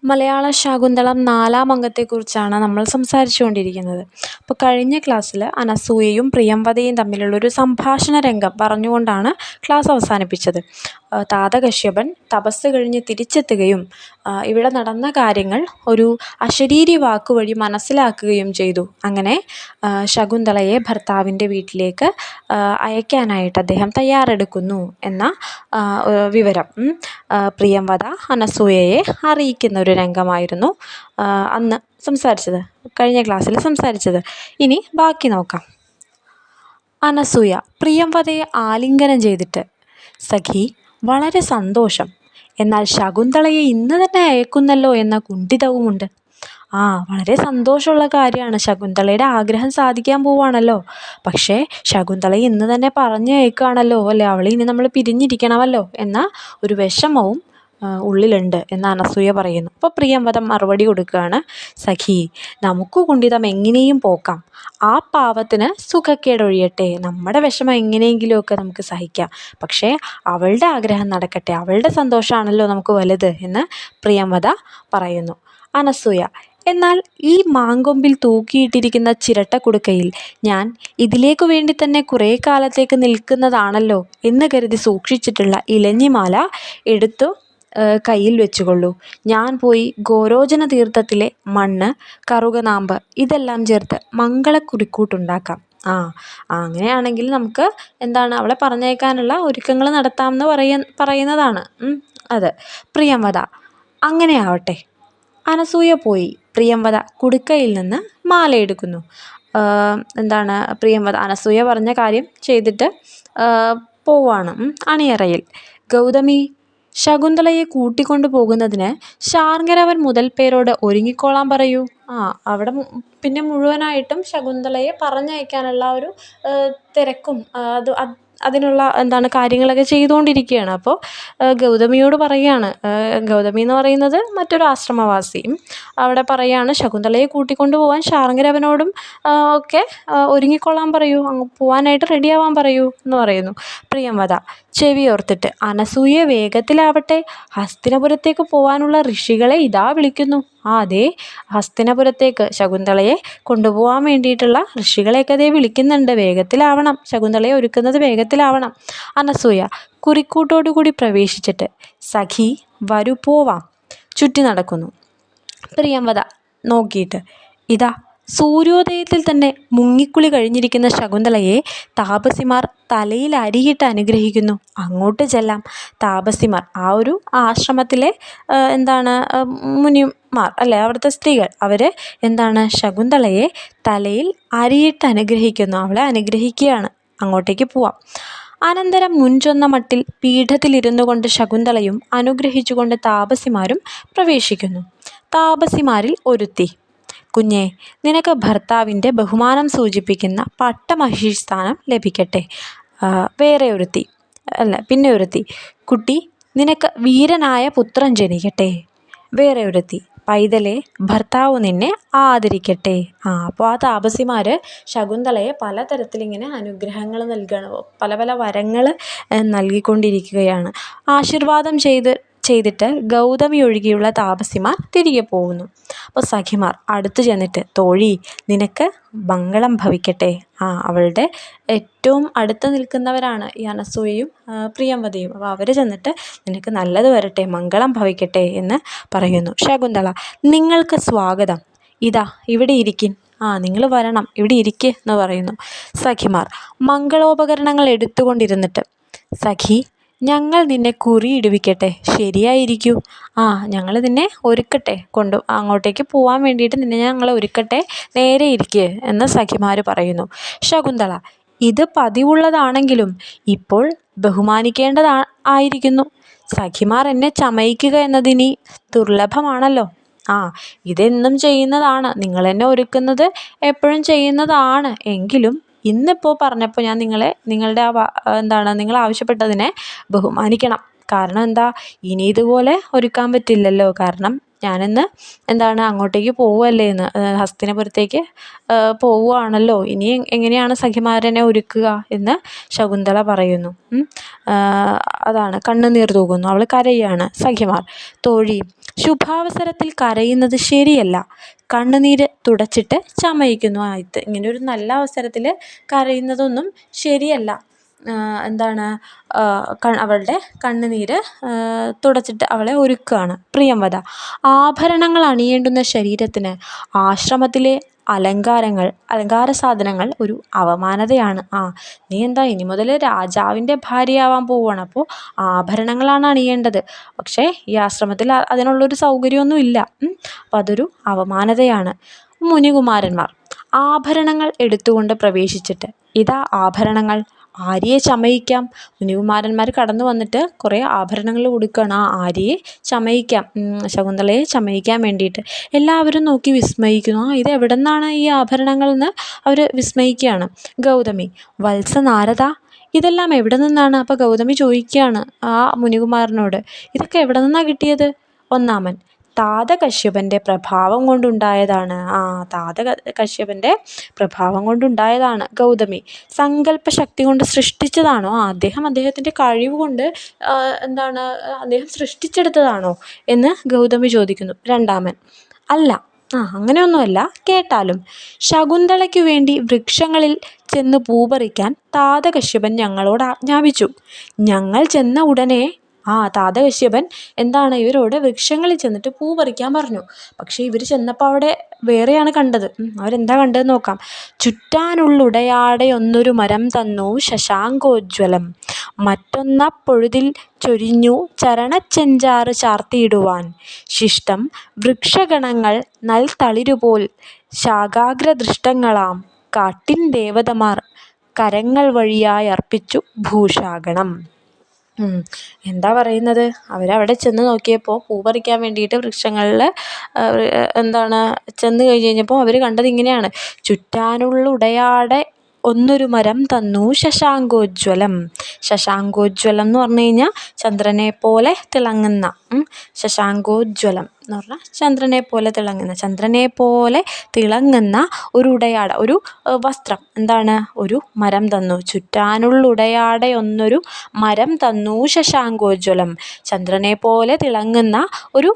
മലയാള ശാകുന്തളം 4-ാം അംഗത്തെക്കുറിച്ചാണ് നമ്മൾ സംസാരിച്ചുകൊണ്ടിരിക്കുന്നത്. അപ്പോൾ കഴിഞ്ഞ ക്ലാസ്സിൽ അനസൂയയും പ്രിയംവദയും തമ്മിലുള്ളൊരു സംഭാഷണ രംഗം പറഞ്ഞുകൊണ്ടാണ് ക്ലാസ് അവസാനിപ്പിച്ചത്. താതകശ്യപൻ തപസ് കഴിഞ്ഞ് തിരിച്ചെത്തുകയും ഇവിടെ നടന്ന കാര്യങ്ങൾ ഒരു അശരീരി വാക്കുവഴി മനസ്സിലാക്കുകയും ചെയ്തു. അങ്ങനെ ശകുന്തളയെ ഭർത്താവിൻ്റെ വീട്ടിലേക്ക് അയക്കാനായിട്ട് അദ്ദേഹം തയ്യാറെടുക്കുന്നു എന്ന വിവരം പ്രിയംവദ അനസൂയയെ അറിയിക്കുന്ന ഒരു രംഗമായിരുന്നു അന്ന് കഴിഞ്ഞ ക്ലാസ്സിൽ സംസാരിച്ചത്. ഇനി ബാക്കി നോക്കാം. അനസൂയ പ്രിയംവദയെ ആലിംഗനം ചെയ്തിട്ട്, സഖി, വളരെ സന്തോഷം. എന്നാൽ ശകുന്തളയെ ഇന്ന് തന്നെ അയക്കുന്നല്ലോ എന്ന കുണ്ഠിതവുമുണ്ട്. വളരെ സന്തോഷമുള്ള കാര്യമാണ്. ശകുന്തളയുടെ ആഗ്രഹം സാധിക്കാൻ പോവുകയാണല്ലോ. പക്ഷേ ശകുന്തളയെ ഇന്ന് തന്നെ പറഞ്ഞയക്കുകയാണല്ലോ അല്ലേ, അവളെ ഇനി നമ്മൾ പിരിഞ്ഞിരിക്കണമല്ലോ എന്ന ഒരു വിഷമവും ഉള്ളിലുണ്ട് എന്ന് അനസൂയ പറയുന്നു. അപ്പോൾ പ്രിയംവദ മറുപടി കൊടുക്കുകയാണ്, സഖി, നമുക്ക് കുണ്ഠിതം എങ്ങനെയും പോക്കാം. ആ പാവത്തിന് സുഖക്കേടൊഴിയട്ടെ. നമ്മുടെ വിഷമം എങ്ങനെയെങ്കിലുമൊക്കെ നമുക്ക് സഹിക്കാം. പക്ഷേ അവളുടെ ആഗ്രഹം നടക്കട്ടെ, അവളുടെ സന്തോഷമാണല്ലോ നമുക്ക് വലുത് എന്ന് പ്രിയംവദ പറയുന്നു. അനസൂയ, എന്നാൽ ഈ മാങ്കൊമ്പിൽ തൂക്കിയിട്ടിരിക്കുന്ന ചിരട്ടക്കുടുക്കയിൽ ഞാൻ ഇതിലേക്കു വേണ്ടി തന്നെ കുറേ കാലത്തേക്ക് നിൽക്കുന്നതാണല്ലോ എന്ന് കരുതി സൂക്ഷിച്ചിട്ടുള്ള ഇലഞ്ഞിമാല എടുത്തു കയ്യിൽ വെച്ചുകൊള്ളൂ. ഞാൻ പോയി ഗോരോചന തീർത്ഥത്തിലെ മണ്ണ്, കറുകനാമ്പ് ഇതെല്ലാം ചേർത്ത് മംഗളക്കുറിക്കൂട്ടുണ്ടാക്കാം. അങ്ങനെയാണെങ്കിൽ നമുക്ക് അവളെ പറഞ്ഞയക്കാനുള്ള ഒരുക്കങ്ങൾ നടത്താമെന്ന് പറയുന്നതാണ് അത്. പ്രിയംവദ, അങ്ങനെ ആവട്ടെ. അനസൂയ പോയി പ്രിയംവദ കുടുക്കയിൽ നിന്ന് മാലയെടുക്കുന്നു. പ്രിയംവദ അനസൂയ പറഞ്ഞ കാര്യം ചെയ്തിട്ട് പോവാണ് അണിയറയിൽ. ഗൗതമി, ശകുന്തളയെ കൂട്ടിക്കൊണ്ടു പോകുന്നതിന് ശാർങ്ങരവൻ മുതൽ പേരോട് ഒരുങ്ങിക്കോളാൻ പറയൂ. അവിടെ പിന്നെ മുഴുവനായിട്ടും ശകുന്തളയെ പറഞ്ഞയക്കാനുള്ള ഒരു തിരക്കും അതിനുള്ള കാര്യങ്ങളൊക്കെ ചെയ്തുകൊണ്ടിരിക്കുകയാണ്. അപ്പോൾ ഗൗതമിയോട് പറയുകയാണ്, ഗൗതമി എന്ന് പറയുന്നത് മറ്റൊരു ആശ്രമവാസി, അവിടെ പറയുകയാണ് ശകുന്തളയെ കൂട്ടിക്കൊണ്ടു പോകാൻ ശാർങ്ങരവനോടും ഒക്കെ ഒരുങ്ങിക്കൊള്ളാൻ പറയൂ, അങ്ങ് പോകാനായിട്ട് റെഡിയാവാൻ പറയൂ എന്ന് പറയുന്നു. പ്രിയംവദ ചെവിയോർത്തിട്ട്, അനസൂയ വേഗത്തിലാവട്ടെ, ഹസ്തിനപുരത്തേക്ക് പോകാനുള്ള ഋഷികളെ ഇതാ വിളിക്കുന്നു. അതെ, ഹസ്തിനപുരത്തേക്ക് ശകുന്തളയെ കൊണ്ടുപോകാൻ വേണ്ടിയിട്ടുള്ള ഋഷികളെയൊക്കെ അതേ വിളിക്കുന്നുണ്ട്. വേഗത്തിലാവണം, ശകുന്തളയെ ഒരുക്കുന്നത് വേഗത്തിലാവണം. അനസൂയ കുറിക്കൂട്ടോടുകൂടി പ്രവേശിച്ചിട്ട്, സഖി, വരൂ പോവാം, ചുറ്റി നടക്കുന്നു. പ്രിയംവദ നോക്കിയിട്ട്, ഇതാ സൂര്യോദയത്തിൽ തന്നെ മുങ്ങിക്കുളി കഴിഞ്ഞിരിക്കുന്ന ശകുന്തളയെ താപസിമാർ തലയിൽ അരിയിട്ട് അനുഗ്രഹിക്കുന്നു. അങ്ങോട്ട് ചെല്ലാം. താപസിമാർ ആ ഒരു ആശ്രമത്തിലെ മുനിമാർ അല്ലേ, അവിടുത്തെ സ്ത്രീകൾ, അവർ ശകുന്തളയെ തലയിൽ അരിയിട്ട് അനുഗ്രഹിക്കുന്നു. അവളെ അനുഗ്രഹിക്കുകയാണ്. അങ്ങോട്ടേക്ക് പോവാം. അനന്തരം മുൻചൊന്ന മട്ടിൽ പീഠത്തിലിരുന്നു കൊണ്ട് ശകുന്തളയും അനുഗ്രഹിച്ചുകൊണ്ട് താപസിമാരും പ്രവേശിക്കുന്നു. താപസിമാരിൽ ഒരുത്തി, കുഞ്ഞെ, നിനക്ക് ഭർത്താവിൻ്റെ ബഹുമാനം സൂചിപ്പിക്കുന്ന പട്ടമഹിഷിസ്ഥാനം ലഭിക്കട്ടെ. പിന്നെ ഒരുത്തി, കുട്ടി, നിനക്ക് വീരനായ പുത്രൻ ജനിക്കട്ടെ. വേറെ ഒരുത്തി, പൈതലെ, ഭർത്താവ് നിന്നെ ആദരിക്കട്ടെ. അപ്പോൾ ആ താപസിമാർ ശകുന്തളയെ പലതരത്തിലിങ്ങനെ അനുഗ്രഹങ്ങൾ നൽകണം, പല പല വരങ്ങൾ നൽകിക്കൊണ്ടിരിക്കുകയാണ്. ആശീർവാദം ചെയ്തിട്ട് ഗൗതമി ഒഴികെയുള്ള താപസിമാർ തിരികെ പോകുന്നു. അപ്പോൾ സഖിമാർ അടുത്ത് ചെന്നിട്ട്, തോഴി, നിനക്ക് മംഗളം ഭവിക്കട്ടെ. അവളുടെ ഏറ്റവും അടുത്ത് നിൽക്കുന്നവരാണ് ഈ അനസൂയയും പ്രിയംവദയും. അപ്പോൾ അവർ ചെന്നിട്ട്, നിനക്ക് നല്ലത് വരട്ടെ, മംഗളം ഭവിക്കട്ടെ എന്ന് പറയുന്നു. ശകുന്തള, നിങ്ങൾക്ക് സ്വാഗതം, ഇതാ ഇവിടെ ഇരിക്കിൻ. നിങ്ങൾ വരണം, ഇവിടെ ഇരിക്കുക എന്ന് പറയുന്നു. സഖിമാർ മംഗളോപകരണങ്ങൾ എടുത്തുകൊണ്ടിരുന്നിട്ട്, സഖി, ഞങ്ങൾ നിന്നെ കുറിയിടുവിക്കട്ടെ, ശരിയായിരിക്കൂ. ഞങ്ങൾ നിന്നെ ഒരുക്കട്ടെ, അങ്ങോട്ടേക്ക് പോകാൻ വേണ്ടിയിട്ട് നിന്നെ ഞങ്ങൾ ഒരുക്കട്ടെ, നേരെ ഇരിക്കുക എന്ന് സഖിമാർ പറയുന്നു. ശകുന്തള, ഇത് പതിവുള്ളതാണെങ്കിലും ഇപ്പോൾ ബഹുമാനിക്കേണ്ടതായിരിക്കുന്നു. സഖിമാർ എന്നെ ചമയിക്കുക എന്നതിനി ദുർലഭമാണല്ലോ. ഇതെന്നും ചെയ്യുന്നതാണ്, നിങ്ങളെന്നെ ഒരുക്കുന്നത് എപ്പോഴും ചെയ്യുന്നതാണ്. എങ്കിലും ഇന്നിപ്പോൾ പറഞ്ഞപ്പോൾ ഞാൻ നിങ്ങളുടെ നിങ്ങൾ ആവശ്യപ്പെട്ടതിനെ ബഹുമാനിക്കണം. കാരണം ഇനി ഇതുപോലെ ഒരുക്കാൻ പറ്റില്ലല്ലോ. കാരണം ഞാനിന്ന് അങ്ങോട്ടേക്ക് പോവുകയല്ലേ, ഹസ്തിനപുരത്തേക്ക് പോവുകയാണല്ലോ. ഇനി എങ്ങനെയാണ് സഖിമാരനെ ഒരുക്കുക എന്ന് ശകുന്തള പറയുന്നു. അതാണ്, കണ്ണുനീർ തൂകുന്നു, അവൾ കരയാണ്. സഖിമാർ, തോഴി, ശുഭാവസരത്തിൽ കരയുന്നത് ശരിയല്ല, കണ്ണുനീര് തുടച്ചിട്ട് ചമയിക്കുന്നു. ഇങ്ങനെ ഒരു നല്ല അവസരത്തിൽ കരയുന്നതൊന്നും ശരിയല്ല. എന്താണ് അവളുടെ കണ്ണുനീര് തുടച്ചിട്ട് അവളെ ഒരുക്കുകയാണ്. പ്രിയംവദ, ആഭരണങ്ങൾ അണിയേണ്ടുന്ന ശരീരത്തിന് ആശ്രമത്തിലെ അലങ്കാര സാധനങ്ങൾ ഒരു അവമാനതയാണ്. നീ എന്താ ഇനി മുതൽ രാജാവിൻ്റെ ഭാര്യയാവാൻ പോവുകയാണ്, അപ്പോൾ ആഭരണങ്ങളാണ് അണിയേണ്ടത്. പക്ഷേ ഈ ആശ്രമത്തിൽ അതിനുള്ളൊരു സൗകര്യമൊന്നും ഇല്ല. അപ്പോൾ അതൊരു അവമാനതയാണ്. മുനികുമാരന്മാർ ആഭരണങ്ങൾ എടുത്തുകൊണ്ട് പ്രവേശിച്ചിട്ട്, ഇതാ ആഭരണങ്ങൾ, ആര്യയെ ചമയിക്കാം. മുനികുമാരന്മാർ കടന്നു വന്നിട്ട് കുറേ ആഭരണങ്ങൾ കൊടുക്കുകയാണ്. ആര്യയെ ചമയിക്കാം, ശകുന്തളയെ ചമയിക്കാൻ വേണ്ടിയിട്ട്. എല്ലാവരും നോക്കി വിസ്മയിക്കുന്നു. ഇത് എവിടെ നിന്നാണ് ഈ ആഭരണങ്ങൾ എന്ന് അവർ വിസ്മയിക്കുകയാണ്. ഗൗതമി, വത്സ നാരദ, ഇതെല്ലാം എവിടെ നിന്നാണ്? അപ്പോൾ ഗൗതമി ചോദിക്കുകയാണ് ആ മുനികുമാരനോട്, ഇതൊക്കെ എവിടെ നിന്നാണ് കിട്ടിയത്? ഒന്നാമൻ, താതകശ്യപൻ്റെ പ്രഭാവം കൊണ്ടുണ്ടായതാണ്. താതകശ്യപൻ്റെ പ്രഭാവം കൊണ്ടുണ്ടായതാണ്. ഗൗതമി, സങ്കല്പശക്തി കൊണ്ട് സൃഷ്ടിച്ചതാണോ? അദ്ദേഹത്തിൻ്റെ കഴിവ് കൊണ്ട് അദ്ദേഹം സൃഷ്ടിച്ചെടുത്തതാണോ എന്ന് ഗൗതമി ചോദിക്കുന്നു. രണ്ടാമൻ, അല്ല, അങ്ങനെയൊന്നുമല്ല, കേട്ടാലും. ശകുന്തളയ്ക്കു വേണ്ടി വൃക്ഷങ്ങളിൽ ചെന്ന് പൂപറിക്കാൻ താതകശ്യപൻ ഞങ്ങളോട് ആജ്ഞാപിച്ചു. ഞങ്ങൾ ചെന്ന ഉടനെ താതകശ്യപൻ ഇവരോട് വൃക്ഷങ്ങളിൽ ചെന്നിട്ട് പൂ പറിക്കാൻ പറഞ്ഞു. പക്ഷേ ഇവർ ചെന്നപ്പോൾ അവിടെ വേറെയാണ് കണ്ടത്. അവരെന്താ കണ്ടതെന്ന് നോക്കാം. ചുറ്റാനുള്ളുടയാടെയൊന്നൊരു മരം തന്നു ശശാങ്കോജ്വലം, മറ്റൊന്നപ്പൊഴുതിൽ ചൊരിഞ്ഞു ചരണച്ചെഞ്ചാറ് ചാർത്തിയിടുവാൻ, ശിഷ്ടം വൃക്ഷഗണങ്ങൾ നൽതളിരുപോൽ ശാഖാഗ്രദൃഷ്ടങ്ങളാം, കാട്ടിൻ ദേവതമാർ കരങ്ങൾ വഴിയായർപ്പിച്ചു ഭൂഷാഗണം. എന്താ പറയുന്നത്? അവരവിടെ ചെന്ന് നോക്കിയപ്പോൾ പൂ പറിക്കാൻ വേണ്ടിയിട്ട് വൃക്ഷങ്ങളിൽ ചെന്ന് കഴിഞ്ഞപ്പോൾ അവർ കണ്ടത് ഇങ്ങനെയാണ്. ചുറ്റാനുള്ളുടയാടെ ഒന്നൊരു മരം തന്നു ശശാങ്കോജ്വലം. ശശാങ്കോജ്വലം എന്ന് പറഞ്ഞു കഴിഞ്ഞാൽ ചന്ദ്രനെ പോലെ തിളങ്ങുന്ന, ശശാങ്കോജ്വലം എന്ന് പറഞ്ഞാൽ ചന്ദ്രനെ പോലെ തിളങ്ങുന്ന ഒരു ഉടയാട, ഒരു വസ്ത്രം. ഒരു മരം തന്നു. ചുറ്റാനുള്ളുടയാടെ ഒന്നൊരു മരം തന്നു ശശാങ്കോജ്വലം. ചന്ദ്രനെ പോലെ തിളങ്ങുന്ന ഒരു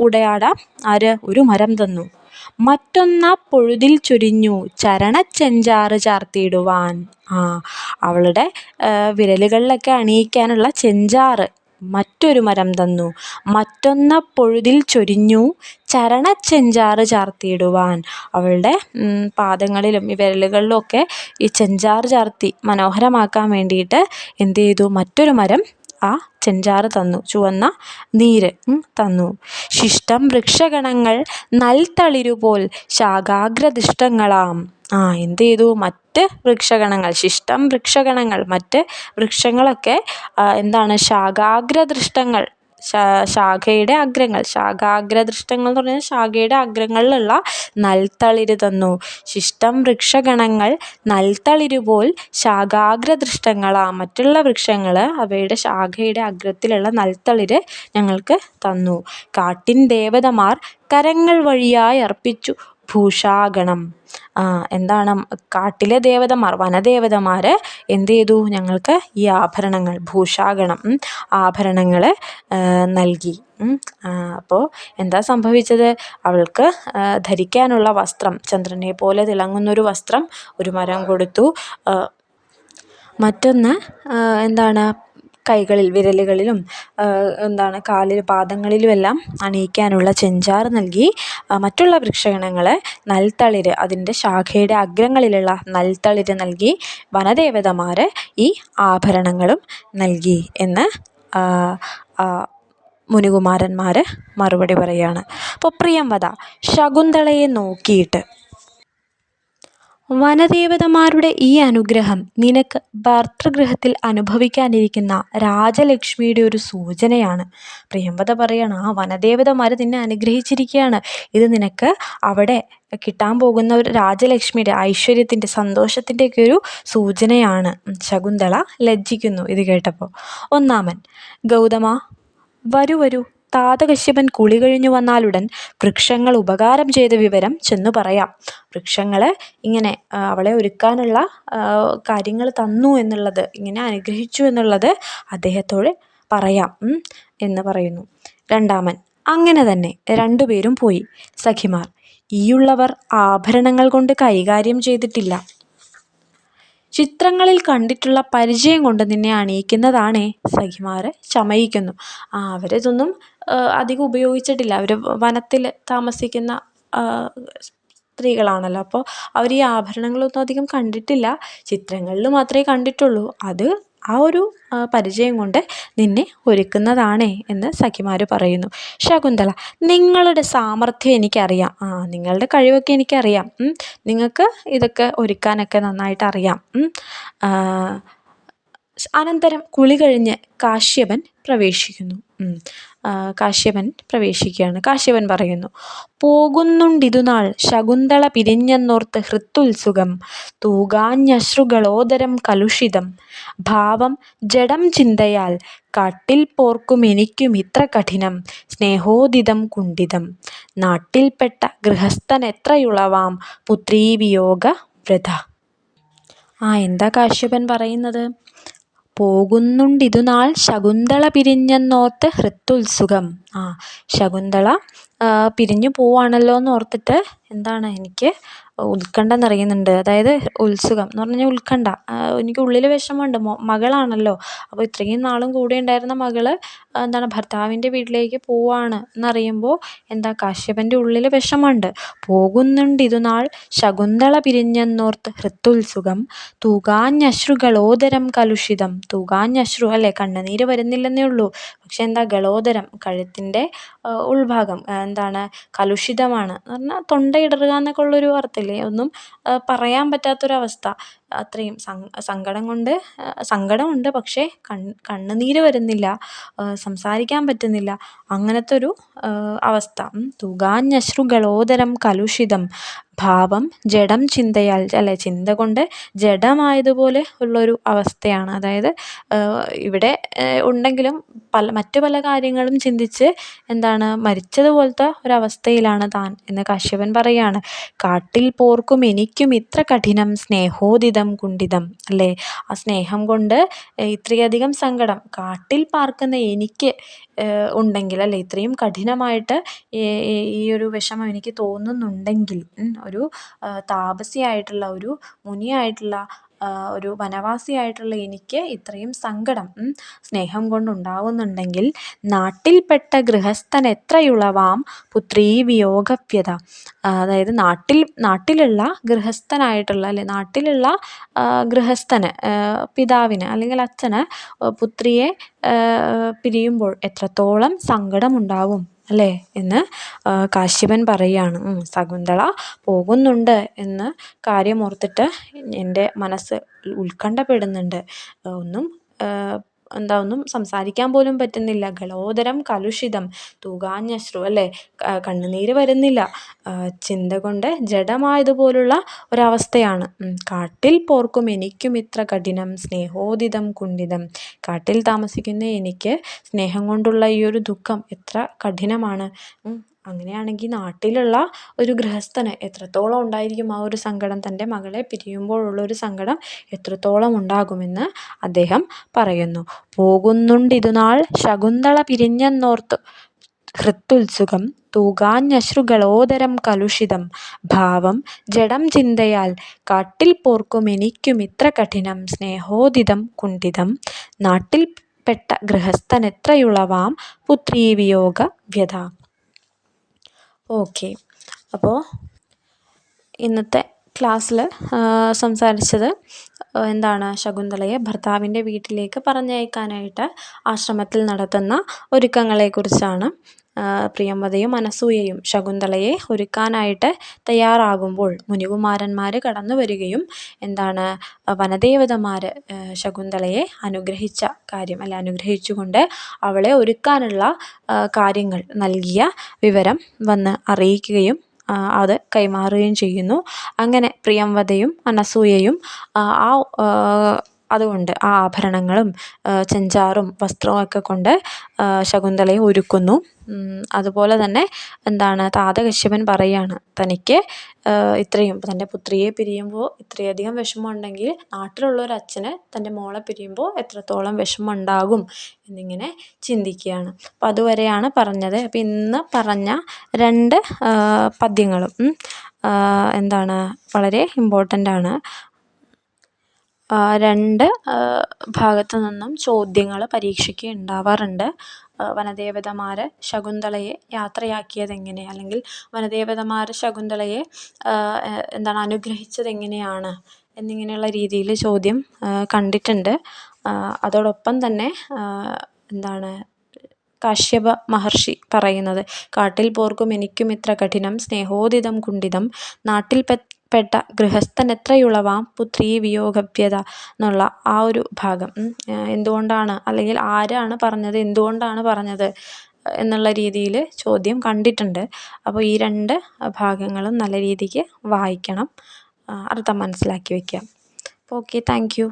ഉടയാട ഒരു മരം തന്നു. മറ്റൊന്നപ്പൊഴുതിൽ ചൊരിഞ്ഞു ചരണച്ചെഞ്ചാറ് ചാർത്തിയിടുവാൻ. അവളുടെ വിരലുകളിലൊക്കെ അണിയിക്കാനുള്ള ചെഞ്ചാറ് മറ്റൊരു മരം തന്നു. മറ്റൊന്നപ്പൊഴുതിൽ ചൊരിഞ്ഞു ചരണച്ചെഞ്ചാറ് ചാർത്തിയിടുവാൻ. അവളുടെ പാദങ്ങളിലും ഈ വിരലുകളിലും ഒക്കെ ഈ ചെഞ്ചാറ് ചാർത്തി മനോഹരമാക്കാൻ വേണ്ടിയിട്ട് എന്ത് ചെയ്തു? മറ്റൊരു മരം ചെഞ്ചാറ് തന്നു, ചുവന്ന നീര് തന്നു. ശിഷ്ടം വൃക്ഷഗണങ്ങൾ നൽതളിരുപോൽ ശാഖാഗ്രദിഷ്ടങ്ങളാം. എന്ത് ചെയ്തു? മറ്റ് വൃക്ഷഗണങ്ങൾ, ശിഷ്ടം വൃക്ഷഗണങ്ങൾ, മറ്റ് വൃക്ഷങ്ങളൊക്കെ ശാഖാഗ്രദൃഷ്ടങ്ങൾ, ശാഖയുടെ അഗ്രങ്ങൾ, ശാഖാഗ്രദൃഷ്ടങ്ങൾ എന്ന് പറഞ്ഞാൽ ശാഖയുടെ അഗ്രങ്ങളിലുള്ള നൽതളിര് തന്നു. ശിഷ്ടം വൃക്ഷഗണങ്ങൾ നൽതളിരുപോൽ ശാഖാഗ്രദൃഷ്ടങ്ങളാ, മറ്റുള്ള വൃക്ഷങ്ങൾ അവയുടെ ശാഖയുടെ അഗ്രത്തിലുള്ള നൽതളിര് ഞങ്ങൾക്ക് തന്നു. കാട്ടിൻ ദേവതമാർ കരങ്ങൾ വഴിയായി അർപ്പിച്ചു ഭൂഷാഗണം. കാട്ടിലെ ദേവതമാർ, വനദേവതമാർ എന്ത് ചെയ്തു? ഞങ്ങൾക്ക് ഈ ആഭരണങ്ങൾ, ഭൂഷാഗണം, ആഭരണങ്ങൾ നൽകി. അപ്പോൾ എന്താ സംഭവിച്ചത്? അവൾക്ക് ധരിക്കാനുള്ള വസ്ത്രം, ചന്ദ്രനെ പോലെ തിളങ്ങുന്നൊരു വസ്ത്രം ഒരു മരം കൊടുത്തു. മറ്റൊന്ന് കൈകളിൽ, വിരലുകളിലും കാലിൽ, പാദങ്ങളിലുമെല്ലാം അണിയിക്കാനുള്ള ചെഞ്ചാറ് നൽകി. മറ്റുള്ള വൃക്ഷഗണങ്ങൾ നൽതളിര്, അതിൻ്റെ ശാഖയുടെ അഗ്രങ്ങളിലുള്ള നൽതളിര് നൽകി. വനദേവതമാർ ഈ ആഭരണങ്ങളും നൽകി എന്ന് മുനികുമാരന്മാർ മറുപടി പറയുകയാണ്. അപ്പോൾ പ്രിയംവദ, ശകുന്തളയെ നോക്കിയിട്ട്, വനദേവതമാരുടെ ഈ അനുഗ്രഹം നിനക്ക് ഭർതൃഗൃഹത്തിൽ അനുഭവിക്കാനിരിക്കുന്ന രാജലക്ഷ്മിയുടെ ഒരു സൂചനയാണ്. പ്രിയംവദ പറയാണ്, വനദേവതമാർ നിന്നെ അനുഗ്രഹിച്ചിരിക്കുകയാണ്. ഇത് നിനക്ക് അവിടെ കിട്ടാൻ പോകുന്ന ഒരു രാജലക്ഷ്മിയുടെ ഐശ്വര്യത്തിൻ്റെ, സന്തോഷത്തിൻ്റെയൊക്കെ ഒരു സൂചനയാണ്. ശകുന്തള ലജ്ജിക്കുന്നു ഇത് കേട്ടപ്പോൾ. ഒന്നാമൻ, ഗൗതമ, വരൂ, താതകശ്യപൻ കുളി കഴിഞ്ഞു വന്നാലുടൻ വൃക്ഷങ്ങൾ ഉപകാരം ചെയ്ത വിവരം ചെന്നു പറയാം. വൃക്ഷങ്ങൾ ഇങ്ങനെ അവളെ ഒരുക്കാനുള്ള കാര്യങ്ങൾ തന്നു എന്നുള്ളത്, ഇങ്ങനെ അനുഗ്രഹിച്ചു എന്നുള്ളത് അദ്ദേഹത്തോട് പറയാം എന്ന് പറയുന്നു. രണ്ടാമൻ, അങ്ങനെ തന്നെ രണ്ടുപേരും പോയി. സഖിമാർ: ഈയുള്ളവർ ആഭരണങ്ങൾ കൊണ്ട് കൈകാര്യം ചെയ്തിട്ടില്ല. ചിത്രങ്ങളിൽ കണ്ടിട്ടുള്ള പരിചയം കൊണ്ട് നിന്നെ അണിയിക്കുന്നതാണേ. സഖിമാർ ചമയിക്കുന്നു. അവരിതൊന്നും അധികം ഉപയോഗിച്ചിട്ടില്ല. അവർ വനത്തിൽ താമസിക്കുന്ന സ്ത്രീകളാണല്ലോ. അപ്പോൾ അവർ ഈ ആഭരണങ്ങളൊന്നും അധികം കണ്ടിട്ടില്ല. ചിത്രങ്ങളിൽ മാത്രമേ കണ്ടിട്ടുള്ളൂ. അത് ആ ഒരു പരിചയം കൊണ്ട് നിന്നെ ഒരുക്കുന്നതാണേ എന്ന് സഖിമാർ പറയുന്നു. ശകുന്തള: നിങ്ങളുടെ സാമർഥ്യം എനിക്കറിയാം. നിങ്ങളുടെ കഴിവൊക്കെ എനിക്കറിയാം. നിങ്ങൾക്ക് ഇതൊക്കെ ഒരുക്കാനൊക്കെ നന്നായിട്ട് അറിയാം. അനന്തരം കുളി കഴിഞ്ഞ് കാശ്യപൻ പ്രവേശിക്കുന്നു. കാശ്യപൻ പറയുന്നു: പോകുന്നുണ്ടിതുനാൾ ശകുന്തള പിരിഞ്ഞെന്നോർത്ത് ഹൃത്തുത്സുകം. തൂകാഞ്ഞശ്രുകളോദരം കലുഷിതം. ഭാവം ജഡം ചിന്തയാൽ കാട്ടിൽ പോർക്കുമെനിക്കുമിത്ര കഠിനം. സ്നേഹോദിതം കുണ്ഠിതം. നാട്ടിൽപ്പെട്ട ഗൃഹസ്ഥനെത്രയുളവാം പുത്രീവിയോഗ വ്യഥ. എന്താ കാശ്യപൻ പറയുന്നത്? പോകുന്നുണ്ടിതുനാൾ ശകുന്തള പിരിഞ്ഞെന്നോർത്ത് ഹൃത്തുത്സുകം. ശകുന്തള പിരിഞ്ഞു പോവാണല്ലോ എന്ന് ഓർത്തിട്ട് എന്താണ് എനിക്ക് ഉത്കണ്ഠ നിറയുന്നുണ്ട്. അതായത് ഉത്സുകം എന്ന് പറഞ്ഞു കഴിഞ്ഞാൽ ഉത്കണ്ഠ. എനിക്ക് ഉള്ളിൽ വിഷമമുണ്ട്. മകളാണല്ലോ. അപ്പോൾ ഇത്രയും നാളും കൂടെ ഉണ്ടായിരുന്ന മകള് ഭർത്താവിൻ്റെ വീട്ടിലേക്ക് പോവാണ് എന്നറിയുമ്പോൾ കാശ്യപൻ്റെ ഉള്ളിൽ വിഷമമുണ്ട്. പോകുന്നുണ്ടിതുനാൾ ശകുന്തള പിരിഞ്ഞെന്നോർത്ത് ഹൃത്തുത്സുകം. തൂകാഞ്ഞശ്രുകളോദരം കലുഷിതം. തൂകാഞ്ഞശ്രു അല്ലേ, കണ്ണുനീര് വരുന്നില്ലെന്നേ ഉള്ളൂ. പക്ഷെ ഗളോദരം, കഴുത്തിൻ്റെ ഉൾഭാഗം കലുഷിതമാണ് എന്ന് പറഞ്ഞാൽ തൊണ്ടയിടറുക എന്നൊക്കെ ഉള്ളൊരു അർത്ഥമില്ലേ. ഒന്നും പറയാൻ പറ്റാത്തൊരവസ്ഥ. അത്രയും സങ്കടമുണ്ട്. പക്ഷേ കണ്ണുനീര് വരുന്നില്ല, സംസാരിക്കാൻ പറ്റുന്നില്ല. അങ്ങനത്തെ ഒരു അവസ്ഥ. തൂകാഞ്ഞശ്രുകളോദരം കലുഷിതം. ഭാവം ജഡം ചിന്തയാൽ അല്ലെ, ചിന്ത കൊണ്ട് ജഡമായതുപോലെ ഉള്ളൊരു അവസ്ഥയാണ്. അതായത് ഇവിടെ ഉണ്ടെങ്കിലും മറ്റു പല കാര്യങ്ങളും ചിന്തിച്ച് മരിച്ചതുപോലത്തെ ഒരവസ്ഥയിലാണ് താൻ എന്ന് കാശ്യപൻ പറയുകയാണ്. കാട്ടിൽ പോർക്കും എനിക്കും ഇത്ര കഠിനം. സ്നേഹോദിതം കുണ്ഠിതം. അല്ലേ, ആ സ്നേഹം കൊണ്ട് ഇത്രയധികം സങ്കടം കാട്ടിൽ പാർക്കുന്ന എനിക്ക് ഉണ്ടെങ്കിൽ, അല്ലെ, ഇത്രയും കഠിനമായിട്ട് ഈ ഒരു വിഷമം എനിക്ക് തോന്നുന്നുണ്ടെങ്കിൽ, ഒരു താപസിയായിട്ടുള്ള, ഒരു മുനിയായിട്ടുള്ള, ഒരു വനവാസിയായിട്ടുള്ള എനിക്ക് ഇത്രയും സങ്കടം സ്നേഹം കൊണ്ടുണ്ടാവുന്നുണ്ടെങ്കിൽ നാട്ടിൽപ്പെട്ട ഗൃഹസ്ഥൻ എത്രയുളവാം പുത്രീ വിയോഗവ്യത. അതായത് നാട്ടിലുള്ള ഗൃഹസ്ഥനായിട്ടുള്ള, അല്ലെ, നാട്ടിലുള്ള ഗൃഹസ്ഥന്, പിതാവിന് അല്ലെങ്കിൽ അച്ഛന് പുത്രിയെ പിരിയുമ്പോൾ എത്രത്തോളം സങ്കടമുണ്ടാവും അല്ലേ എന്ന് കാശ്യപൻ പറയുകയാണ്. ശകുന്തള പോകുന്നുണ്ട് എന്ന് കാര്യമോർത്തിട്ട് എൻ്റെ മനസ്സ് ഉത്കണ്ഠപ്പെടുന്നുണ്ട്. ഒന്നും സംസാരിക്കാൻ പോലും പറ്റുന്നില്ല. ഗളോദരം കലുഷിതം. തൂകാഞ്ഞശ്രു അല്ലേ, കണ്ണുനീര് വരുന്നില്ല. ചിന്ത കൊണ്ട് ജഡമായതുപോലുള്ള ഒരവസ്ഥയാണ്. കാട്ടിൽ പോർക്കും എനിക്കും ഇത്ര കഠിനം. സ്നേഹോദിതം കുണ്ഠിതം. കാട്ടിൽ താമസിക്കുന്ന എനിക്ക് സ്നേഹം കൊണ്ടുള്ള ഈ ഒരു ദുഃഖം എത്ര കഠിനമാണ്. അങ്ങനെയാണെങ്കിൽ നാട്ടിലുള്ള ഒരു ഗൃഹസ്ഥന് എത്രത്തോളം ഉണ്ടായിരിക്കും ആ ഒരു സങ്കടം. തൻ്റെ മകളെ പിരിയുമ്പോഴുള്ളൊരു സങ്കടം എത്രത്തോളം ഉണ്ടാകുമെന്ന് അദ്ദേഹം പറയുന്നു. പോകുന്നുണ്ടിതുനാൾ ശകുന്തള പിരിഞ്ഞെന്നോർത്ത് ഹൃത്തുത്സുകം. തൂകാഞ്ഞശ്രുകളോദരം കലുഷിതം. ഭാവം ജഡം ചിന്തയാൽ കാട്ടിൽ പോർക്കുമെനിക്കുമിത്ര കഠിനം. സ്നേഹോദിതം കുണ്ഠിതം. നാട്ടിൽപ്പെട്ട ഗൃഹസ്ഥനെത്രയുളവാം പുത്രീവിയോഗ വ്യഥ. ഓക്കെ, അപ്പോൾ ഇന്നത്തെ ക്ലാസ്സിൽ സംസാരിച്ചത് ശകുന്തളയെ ഭർത്താവിൻ്റെ വീട്ടിലേക്ക് പറഞ്ഞയക്കാനായിട്ട് ആശ്രമത്തിൽ നടത്തുന്ന ഒരുക്കങ്ങളെക്കുറിച്ചാണ്. പ്രിയംവദയും അനസൂയയും ശകുന്തളയെ ഒരുക്കാനായിട്ട് തയ്യാറാകുമ്പോൾ മുനികുമാരന്മാർ കടന്നു വരികയും വനദേവതമാർ ശകുന്തളയെ അനുഗ്രഹിച്ച കാര്യം, അല്ലെ, അനുഗ്രഹിച്ചുകൊണ്ട് അവളെ ഒരുക്കാനുള്ള കാര്യങ്ങൾ നൽകിയ വിവരം വന്ന് അറിയിക്കുകയും അത് കൈമാറുകയും ചെയ്യുന്നു. അങ്ങനെ പ്രിയംവദയും അനസൂയയും അതുകൊണ്ട് ആ ആഭരണങ്ങളും ചെഞ്ചാറും വസ്ത്രവും ഒക്കെ കൊണ്ട് ശകുന്തളയെ ഒരുക്കുന്നു. അതുപോലെ തന്നെ എന്താണ് താതകശ്യപൻ പറയുകയാണ് തനിക്ക് ഇത്രയും തൻ്റെ പുത്രിയെ പിരിയുമ്പോൾ ഇത്രയധികം വിഷമമുണ്ടെങ്കിൽ നാട്ടിലുള്ളൊരച്ഛന് തൻ്റെ മോളെ പിരിയുമ്പോൾ എത്രത്തോളം വിഷമമുണ്ടാകും എന്നിങ്ങനെ ചിന്തിക്കുകയാണ്. അപ്പോൾ അതുവരെയാണ് പറഞ്ഞത്. അപ്പോൾ ഇന്ന് പറഞ്ഞ 2 പദ്യങ്ങളും എന്താണ് വളരെ ഇമ്പോർട്ടൻ്റാണ്. 2 ഭാഗത്തു നിന്നും ചോദ്യങ്ങൾ പരീക്ഷയ്ക്ക് ഉണ്ടാവാറുണ്ട്. വനദേവതമാർ ശകുന്തളയെ യാത്രയാക്കിയതെങ്ങനെ, അല്ലെങ്കിൽ വനദേവതമാർ ശകുന്തളയെ എന്താണ് അനുഗ്രഹിച്ചതെങ്ങനെയാണ് എന്നിങ്ങനെയുള്ള രീതിയിൽ ചോദ്യം കണ്ടിട്ടുണ്ട്. അതോടൊപ്പം തന്നെ എന്താണ് കാശ്യപ മഹർഷി പറയുന്നത്, കാട്ടിൽ പോർക്കും എനിക്കും ഇത്ര കഠിനം സ്നേഹോദിതം കുണ്ഠിതം നാട്ടിൽ പെട്ട ഗൃഹസ്ഥനെത്രയുളവാം പുത്രീ വിയോഗവ്യത എന്നുള്ള ആ ഒരു ഭാഗം എന്തുകൊണ്ടാണ്, അല്ലെങ്കിൽ ആരാണ് പറഞ്ഞത്, എന്തുകൊണ്ടാണ് പറഞ്ഞത് എന്നുള്ള രീതിയിൽ ചോദ്യം കണ്ടിട്ടുണ്ട്. അപ്പോൾ ഈ 2 ഭാഗങ്ങളും നല്ല രീതിക്ക് വായിക്കണം, അർത്ഥം മനസ്സിലാക്കി വയ്ക്കുക. അപ്പോൾ ഓക്കെ, താങ്ക് യു.